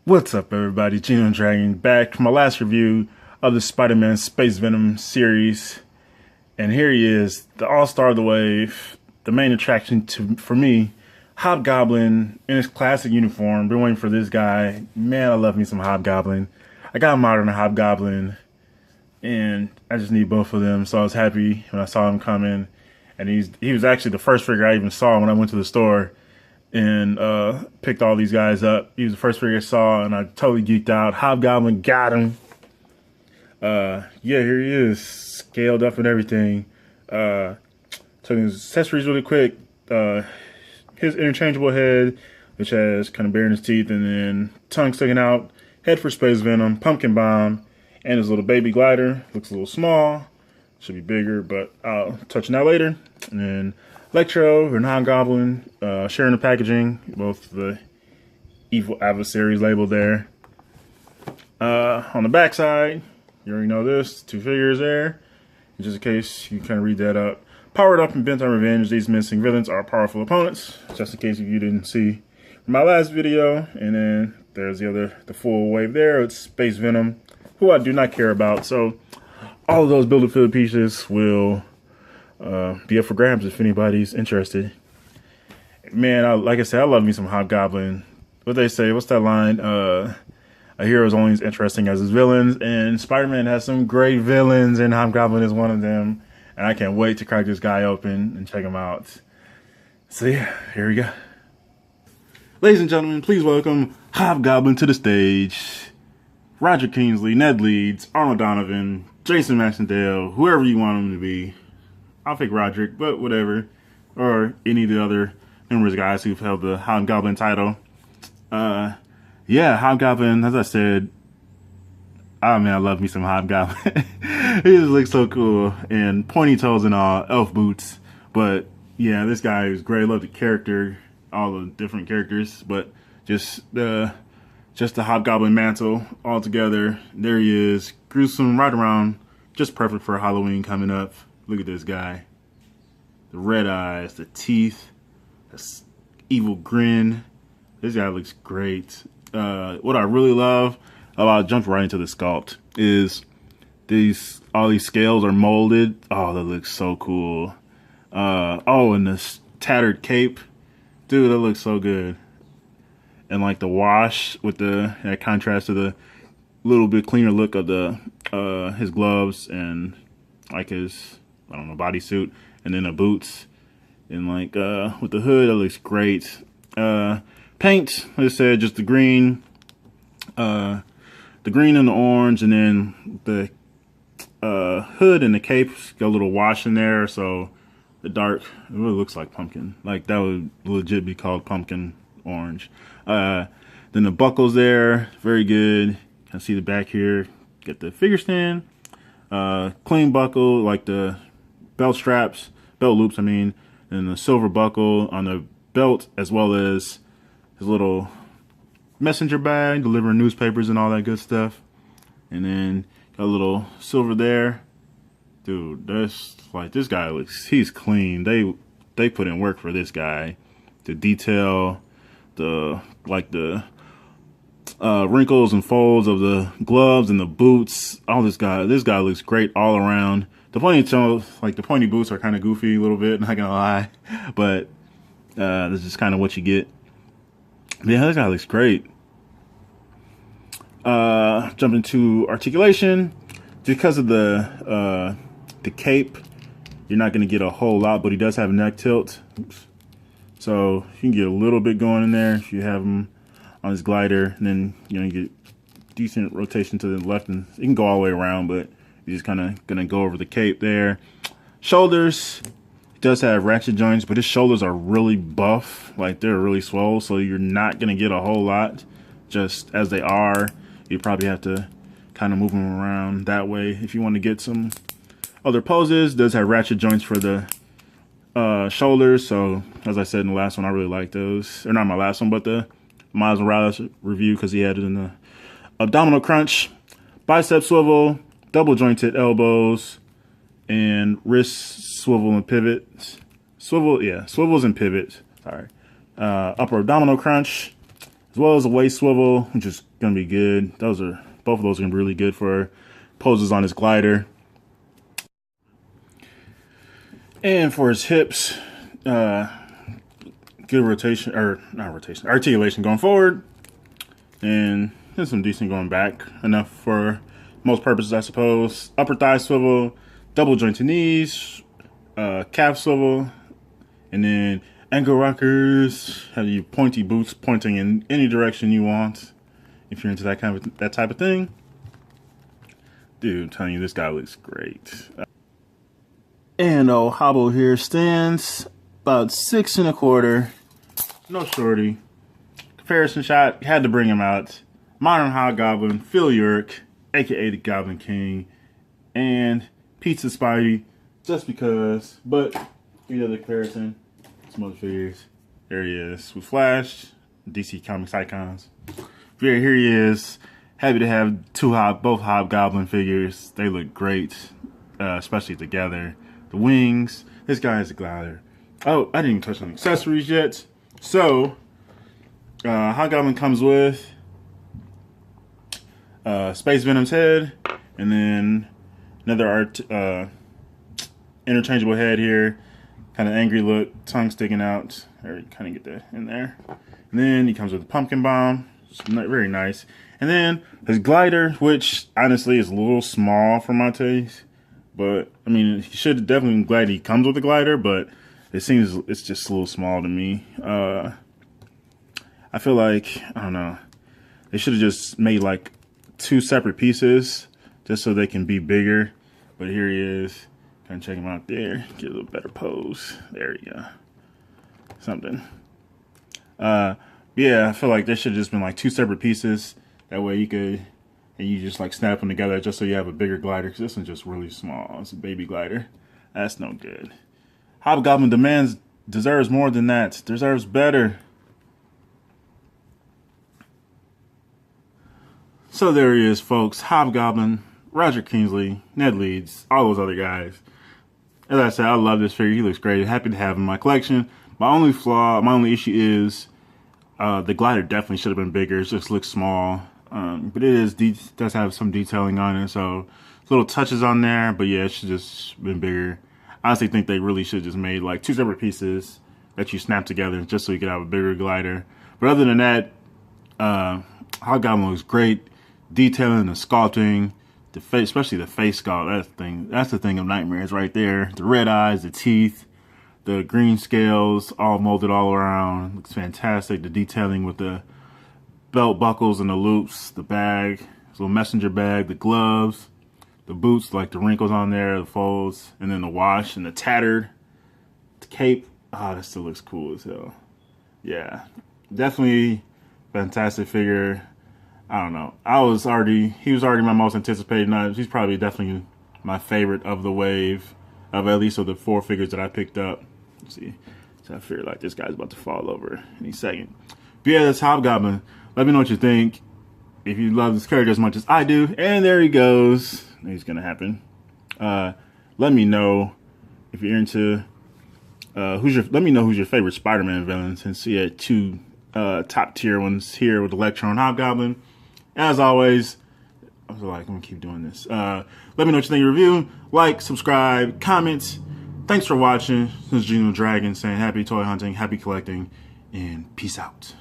What's up, everybody? GENOTHADRAGON back from my last review of the Spider-Man Space Venom series. And here he is, the all-star of the wave, the main attraction for me, Hobgoblin in his classic uniform. Been waiting for this guy. Man, I love me some Hobgoblin. I got a modern Hobgoblin, and I just need both of them. So I was happy when I saw him come in. And he was actually the first figure I even saw when I went to the store and picked all these guys up. He was the first figure I saw, and I totally geeked out. Hobgoblin, got him. Yeah, here he is, scaled up and everything. Took his accessories really quick. His interchangeable head, which has kind of bare in his teeth, and then tongue sticking out, head for Space Venom, pumpkin bomb, and his little baby glider. Looks a little small, should be bigger, but I'll touch on that later. And then Electro and Hobgoblin sharing the packaging, both the evil adversaries labeled there. On the back side, you already know this, two figures there. Just in case you kind of read that up. Powered up and bent on revenge, these missing villains are powerful opponents. Just in case if you didn't see my last video. And then there's the full wave there. It's Space Venom, who I do not care about. So all of those Build-A-Field pieces will be up for grabs if anybody's interested. Man, like I said, I love me some Hobgoblin. What they say, what's that line? A hero is only as interesting as his villains, and Spider-Man has some great villains, and Hobgoblin is one of them. And I can't wait to crack this guy open and check him out. So yeah, here we go. Ladies and gentlemen, please welcome Hobgoblin to the stage. Roger Kingsley, Ned Leeds, Arnold Donovan, Jason Maxendale, whoever you want him to be. I'll pick Roderick, but whatever. Or any of the other numerous guys who've held the Hobgoblin title. Yeah, Hobgoblin, as I said, oh man, I love me some Hobgoblin. He just looks so cool. And pointy toes and all, elf boots. But yeah, this guy is great. I love the character, all the different characters. But just the Hobgoblin mantle all together. There he is. Gruesome, right around, just perfect for Halloween coming up. Look at this guy. The red eyes, the teeth, this evil grin. This guy looks great. What I really love about, jumped right into the sculpt, is all these scales are molded. Oh, that looks so cool. Oh, and this tattered cape. Dude, that looks so good. And like the wash with that contrast to the little bit cleaner look of his gloves and like his, I don't know, bodysuit, and then the boots, and like with the hood, that looks great. Paint, like I said, just the green and the orange, and then the hood and the cape got a little wash in there, so the dark, it really looks like pumpkin. Like that would legit be called pumpkin orange. Then the buckles there, very good. Can see the back here. Get the figure stand. Clean buckle, like the belt straps, belt loops, I mean, and the silver buckle on the belt, as well as his little messenger bag, delivering newspapers and all that good stuff. And then got a little silver there. Dude, that's like, this guy looks, he's clean. They put in work for this guy. The detail, the wrinkles and folds of the gloves and the boots. All this guy looks great all around. The pointy boots are kind of goofy a little bit, not gonna lie, but this is kind of what you get. Yeah, this guy looks great. Jumping to articulation, because of the cape, you're not gonna get a whole lot, but he does have a neck tilt. Oops. So you can get a little bit going in there if you have him on his glider, and then you get decent rotation to the left, and you can go all the way around, but you're just kind of gonna go over the cape there. Shoulders, it does have ratchet joints, but his shoulders are really buff, like they're really swole, so you're not gonna get a whole lot just as they are. You probably have to kind of move them around that way if you want to get some other poses. It does have ratchet joints for the shoulders, so as I said in the last one, I really like those. Or not my last one, but the Miles Morales review, because he had it in the abdominal crunch, bicep swivel, double jointed elbows, and wrist swivel and pivots. Swivels and pivots. Sorry. Upper abdominal crunch, as well as a waist swivel, which is gonna be good. Both of those are gonna be really good for poses on his glider. And for his hips, good rotation, or not rotation, articulation going forward, and there's some decent going back, enough for most purposes, I suppose. Upper thigh swivel, double jointed knees, calf swivel, and then ankle rockers. Have you pointy boots pointing in any direction you want, if you're into that type of thing. Dude, I'm telling you, this guy looks great. And old Hobble here stands about 6 1/4. No shorty. Comparison shot, had to bring him out. Modern Hobgoblin, Phil Urich, aka the Goblin King, and Pizza Spidey, just because. But give you the comparison. Some other figures. There he is with Flash, DC Comics icons. Here he is. Happy to have both Hobgoblin figures. They look great, especially together. The wings. This guy is a glider. Oh, I didn't even touch on accessories yet. So, Hobgoblin comes with Space Venom's head, and then another interchangeable head here. Kind of angry look, tongue sticking out. There, you kind of get that in there. And then he comes with a pumpkin bomb. It's very nice. And then his glider, which honestly is a little small for my taste. But, I mean, he should definitely be glad he comes with a glider, but it seems it's just a little small to me. I feel like, I don't know, they should have just made like 2 separate pieces just so they can be bigger. But here he is. Kind of check him out there. Get a little better pose. There you go. Something. Yeah, I feel like there should have just been like 2 separate pieces. That way you could, and you just like snap them together just so you have a bigger glider. Because this one's just really small. It's a baby glider. That's no good. Hobgoblin deserves more than that. Deserves better. So there he is, folks. Hobgoblin, Roger Kingsley, Ned Leeds, all those other guys. As I said, I love this figure. He looks great. Happy to have him in my collection. My only issue is the glider definitely should have been bigger. It just looks small. But it does have some detailing on it, so little touches on there. But yeah, it should just been bigger. I honestly think they really should have just made like 2 separate pieces that you snap together just so you could have a bigger glider. But other than that, Hobgoblin looks great. Detailing, the sculpting, the face, especially the face sculpt. That's the thing of nightmares right there. The red eyes, the teeth, the green scales, all molded all around. Looks fantastic. The detailing with the belt buckles and the loops, the bag, his little messenger bag, the gloves, the boots, like the wrinkles on there, the folds, and then the wash and the tattered, the cape. Oh, that still looks cool as hell. Yeah, definitely fantastic figure. I don't know. He was already my most anticipated. He's probably definitely my favorite of the wave, of at least of the 4 figures that I picked up. Let's see. So I feel like this guy's about to fall over any second. But yeah, that's Hobgoblin. Let me know what you think. If you love this character as much as I do. And there he goes. It's gonna happen. Let me know if you're into let me know who's your favorite Spider-Man villain, since we had 2 top tier ones here with Electro and Hobgoblin. As always, I was like, I'm gonna keep doing this. Let me know what you think of the review. Like, subscribe, comment. Thanks for watching. This is GENOTHADRAGON saying happy toy hunting, happy collecting, and peace out.